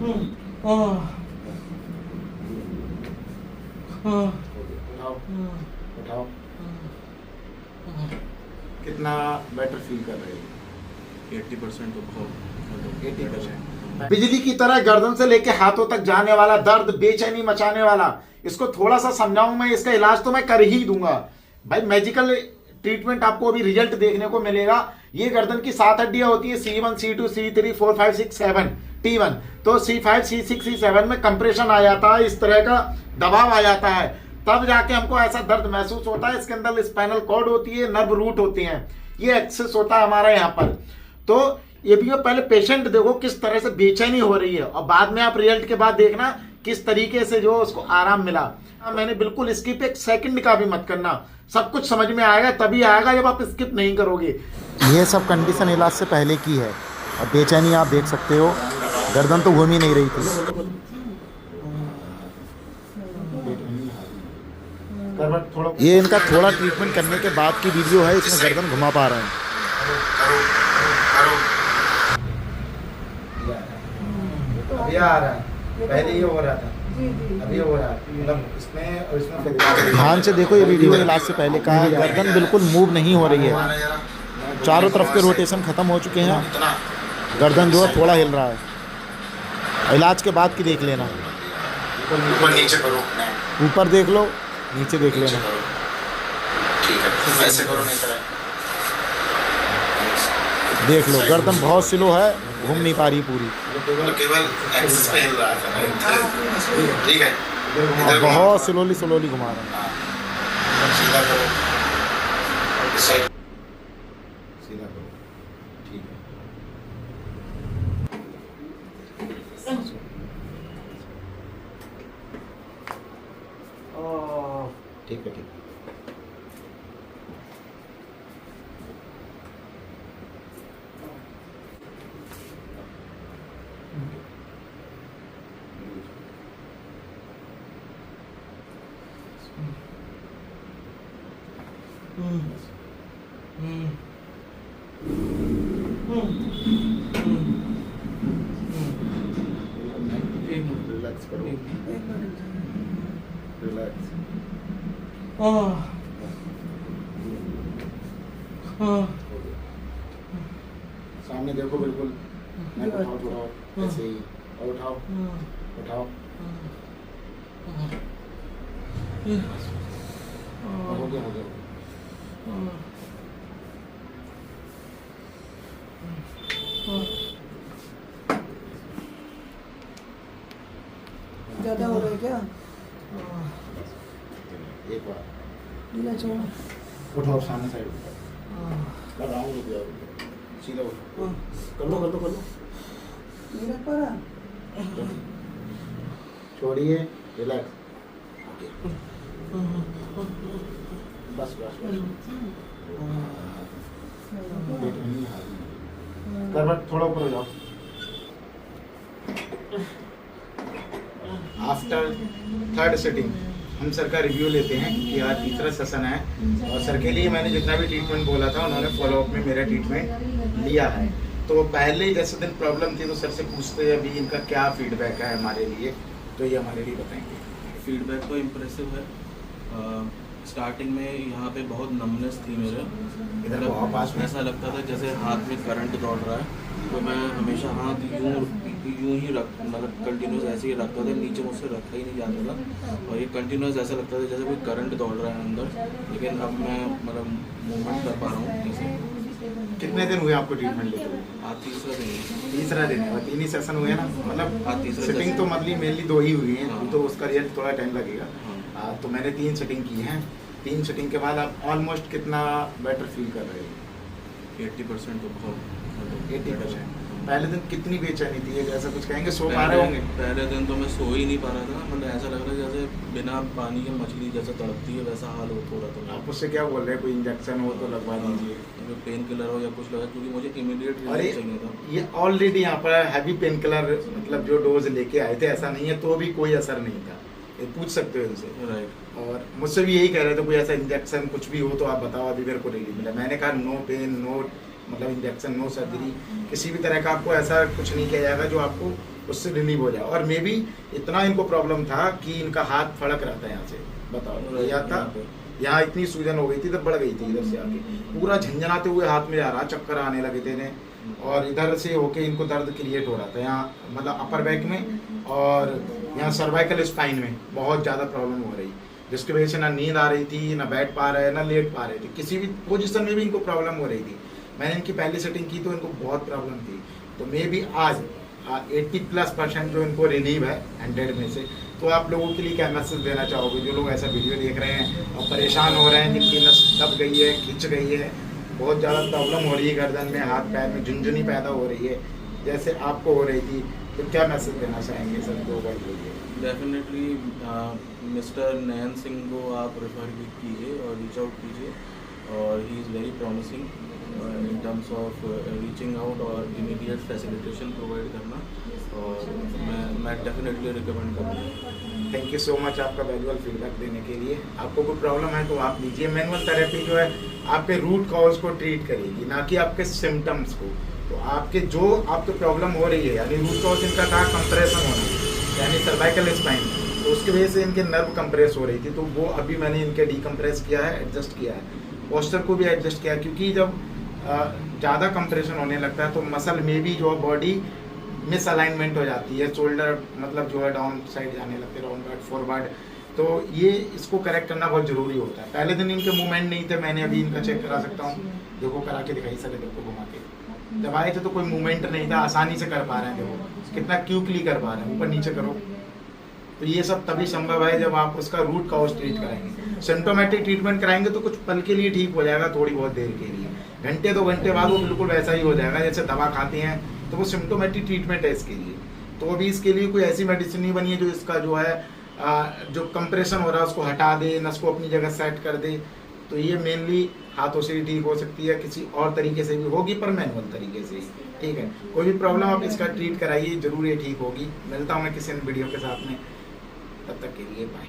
उठाओ उठाओ। कितना बेटर फील कर रहे हैं? 80% तो बहुत 80%। बिजली की तरह गर्दन से लेके हाथों तक जाने वाला दर्द, बेचैनी मचाने वाला, इसको थोड़ा सा समझाऊं मैं, इसका इलाज तो मैं कर ही दूंगा भाई। मैजिकल ट्रीटमेंट आपको अभी रिजल्ट देखने को मिलेगा। ये गर्दन की 7 हड्डियां होती है, C1 C2 C3 4 5 6 7 T1। तो C5 C6 C7 में कंप्रेशन आ जाता है, इस तरह का दबाव आ जाता है, तब जाके हमको ऐसा दर्द महसूस होता है। इसके अंदर स्पाइनल कॉर्ड होती है, नर्व रूट होती हैं, ये एक्सेस होता है हमारा यहाँ पर। तो ये भी पहले पेशेंट देखो किस तरह से बेचैनी हो रही है, और बाद में आप रिजल्ट के बाद देखना किस तरीके से जो उसको आराम मिला। मैंने बिल्कुल स्किप एक सेकंड का भी मत करना, सब कुछ समझ में आएगा तभी आएगा जब आप स्किप नहीं करोगे। ये सब कंडीशन इलाज से पहले की है। अब बेचैनी आप देख सकते हो, गर्दन तो घूम ही नहीं रही थी। ये इनका थोड़ा ट्रीटमेंट करने के बाद की वीडियो है, इसमें गर्दन घुमा पा रहे हैं। अभी आ रहा है, पहले ये हो रहा था, अभी हो रहा है, मतलब इसमें ध्यान से देखो। ये वीडियो इलाज से पहले का है, गर्दन बिल्कुल मूव नहीं हो रही है, चारों तरफ के रोटेशन खत्म हो चुके हैं, गर्दन जो है थोड़ा हिल रहा है। इलाज के बाद की देख लेना, ऊपर नीचे करो, ऊपर देख लो, नीचे देख लेना। ठीक है, ऐसे करो, नहीं करें। देख लो गर्दन बहुत स्लो है, घूम नहीं पा रही पूरी, केवल एक्सिस पे हिल रहा है। ठीक है, और बहुत स्लोली घुमा रहा है। सीधा करो, इस साइड सीधा करो, ठीक है। ठीक है, ठीक है। रिलैक्स करो, रिलैक्स। सामने देखो बिल्कुल, मैं उठाओ थोड़ा ऐसे ही, और उठाओ उठाओ, हो गया हो गया। ज़्यादा हो रहा है क्या? एक बार ढीला छोड़ो। उठाओ, सामने साइड उठाओ, लगाओ, रुक जाओ, सीधा उठाओ, कर लो कर लो कर लो, मेरा पड़ा छोड़िए, रिलैक्स, बस बस बस। करवट थोड़ा ऊपर हो जाओ। आफ्टर 3rd सिटिंग हम सर का रिव्यू लेते हैं, क्योंकि आज तीसरा सेशन है, और सर के लिए मैंने जितना भी ट्रीटमेंट बोला था उन्होंने फॉलोअप में मेरा ट्रीटमेंट लिया है। तो पहले जैसे दिन प्रॉब्लम थी तो सर से पूछते हैं अभी इनका क्या फीडबैक है हमारे लिए, तो ये हमारे लिए बताएंगे। फीडबैक तो इम्प्रेसिव है। स्टार्टिंग में यहाँ पे बहुत नमनेस थी मेरे, मतलब ऐसा लगता था जैसे हाथ में करंट दौड़ रहा है। तो मैं हमेशा हाथ यूँ ही मतलब कंटिन्यूस ऐसे ही रखता था, नीचे मुझसे रखा ही नहीं जाता था, और ये कंटिन्यूस ऐसा लगता था जैसे कोई करंट दौड़ रहा है अंदर। लेकिन अब मैं मतलब मूवमेंट कर पा रहा हूँ जैसे। कितने दिन हुए आपको ट्रीटमेंट लेते हुए? आज तीसरा दिन है। तीसरा दिन है, 3 ही सेशन हुए ना, मतलब आज तीसरा सिटिंग session। तो मतलब मेनली 2 ही हुई हैं, हाँ। तो उसका रिजल्ट थोड़ा टाइम लगेगा। हाँ। तो मैंने 3 सिटिंग की हैं, 3 सिटिंग के बाद आप ऑलमोस्ट कितना बेटर फील कर रहे हो? 80% तो बहुत 80%। पहले दिन कितनी बेचैनी थी, ऐसा कुछ कहेंगे? सो पा रहे होंगे? पहले दिन तो मैं सो ही नहीं पा रहा था, मतलब ऐसा लग रहा है जैसे बिना पानी के मछली जैसे तड़पती है वैसा हाल हो रहा था। आप उससे क्या बोल रहे हैं, कोई इंजेक्शन हो तो लगवा दीजिए, पेन किलर हो या कुछ लगा, क्योंकि मुझे इमीडिएट अरे रिलीफ चाहिए था। ये ऑलरेडी यहाँ पर हैवी पेन किलर मतलब जो डोज लेके आए थे, ऐसा नहीं है तो भी कोई असर नहीं था, ये पूछ सकते हो इनसे। राइट। और मुझसे भी यही कह रहे थे कोई ऐसा इंजेक्शन कुछ भी हो तो आप बताओ, अभी मेरे को रिलीफ मिला। मैंने कहा नो पेन, नो मतलब इंजेक्शन, नो सर्जरी, किसी भी तरह का आपको ऐसा कुछ नहीं किया जाएगा जो आपको उससे रिलीव हो जाए। और मे भी इतना इनको प्रॉब्लम था कि इनका हाथ फड़क रहा था यहाँ से, बताओ, यह था यहाँ इतनी सूजन हो गई थी, तब बढ़ गई थी, इधर से आके पूरा झंझनाते हुए हाथ में जा रहा, चक्कर आने लगे थे इन्हें, और इधर से होके इनको दर्द क्रिएट हो रहा था यहाँ, मतलब अपर बैक में और यहाँ सर्वाइकल स्पाइन में बहुत ज़्यादा प्रॉब्लम हो रही, जिसकी वजह से ना नींद आ रही थी, ना बैठ पा रहे, ना लेट पा रहे थे, किसी भी पोजीशन में भी इनको प्रॉब्लम हो रही थी। मैंने इनकी पहली सेटिंग की तो इनको बहुत प्रॉब्लम थी, तो मे भी आज 80+% जो इनको रिलीव है 100 में से। तो आप लोगों के लिए क्या मैसेज देना चाहोगे, जो लोग ऐसा वीडियो देख रहे हैं और परेशान हो रहे हैं, जिनकी नस दब गई है, खिंच गई है, बहुत ज़्यादा प्रॉब्लम हो रही है गर्दन में, हाथ पैर में झुनझुनी पैदा हो रही है, जैसे आपको हो रही थी, तो क्या मैसेज देना चाहेंगे सर? 2 वर्ड बोलिए। डेफिनेटली मिस्टर नयन सिंह को आप रेफर कीजिए और रीच आउट कीजिए, और he is very promising in terms of reaching out और इमीडिएट फैसिलिटेशन प्रोवाइड करना, और मैं डेफिनेटली रिकमेंड करूँगा। थैंक यू सो मच आपका वैल्यूबल फीडबैक देने के लिए। आपको कोई प्रॉब्लम है तो आप लीजिए। मैनुअल थेरेपी जो है आपके रूट कॉज को ट्रीट करेगी, ना कि आपके सिम्टम्स को। तो आपके जो आपको प्रॉब्लम हो रही है, यानी रूट कॉज इनका था कंप्रेशन होना, यानी सर्वाइकल स्पाइन, तो उसकी वजह से इनके नर्व कंप्रेस हो रही थी, तो वो अभी मैंने इनके डीकम्प्रेस किया है, एडजस्ट किया है, पोस्चर को भी एडजस्ट किया है, क्योंकि जब ज़्यादा कंप्रेशन होने लगता है तो मसल में भी जो बॉडी मिसअलाइनमेंट हो जाती है, शोल्डर मतलब जो है डाउन साइड जाने लगते, डाउनवर्ड फॉरवर्ड, तो ये इसको करेक्ट करना बहुत ज़रूरी होता है। पहले दिन इनके मूवमेंट नहीं थे, मैंने अभी इनका चेक करा सकता हूँ, देखो करा के दिखाई सके, देखो घुमा के, जब आए थे तो कोई मूवमेंट नहीं था, आसानी से कर पा रहे हैं, देखो कितना क्यूकली कर पा रहे हैं, ऊपर नीचे करो। तो ये सब तभी संभव है जब आप उसका रूट कॉज ट्रीट कराएंगे। सिम्टोमेटिक ट्रीटमेंट कराएंगे तो कुछ पल के लिए ठीक हो जाएगा, थोड़ी बहुत देर के लिए, घंटे 2 घंटे बाद वो बिल्कुल वैसा ही हो जाएगा जैसे दवा खाते हैं, तो वो सिम्टोमेटिक ट्रीटमेंट है इसके लिए। तो अभी इसके लिए कोई ऐसी मेडिसिन नहीं बनी है जो इसका जो है जो कंप्रेशन हो रहा है उसको हटा दे, नस को अपनी जगह सेट कर दे। तो ये मेनली हाथों से ही ठीक हो सकती है, किसी और तरीके से भी होगी, पर मैनुअल तरीके से ही, ठीक है। कोई भी प्रॉब्लम आप इसका ट्रीट कराइए, जरूर ये ठीक होगी। मिलता हूँ मैं किसी वीडियो के साथ में, तब तक के लिए बाय।